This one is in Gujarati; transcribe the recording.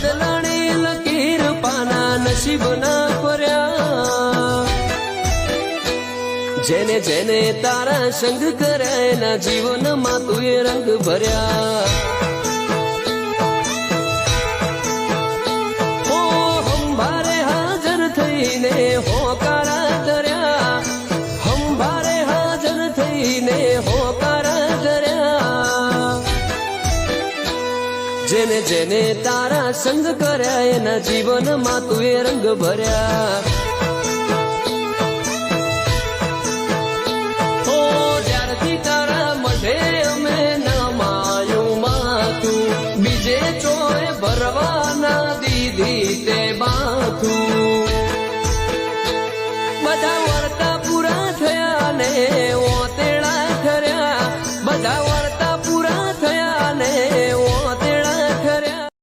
બદલાણી લકીર પાના નસીબના કર્યા જેને જેને તારા સંગ કર્યા એના જીવનમાં તું એ રંગ ભર્યા હો હંભારે હાજર થઈને હોકારા ધર્યા હંભારે હાજર થઈને હોકારા ધર્યા જેને જેને તારા સંગ કર્યા એના જીવનમાં તું એ રંગ ભર્યા અમે નમાયું માતું બીજે ચોય ભરવા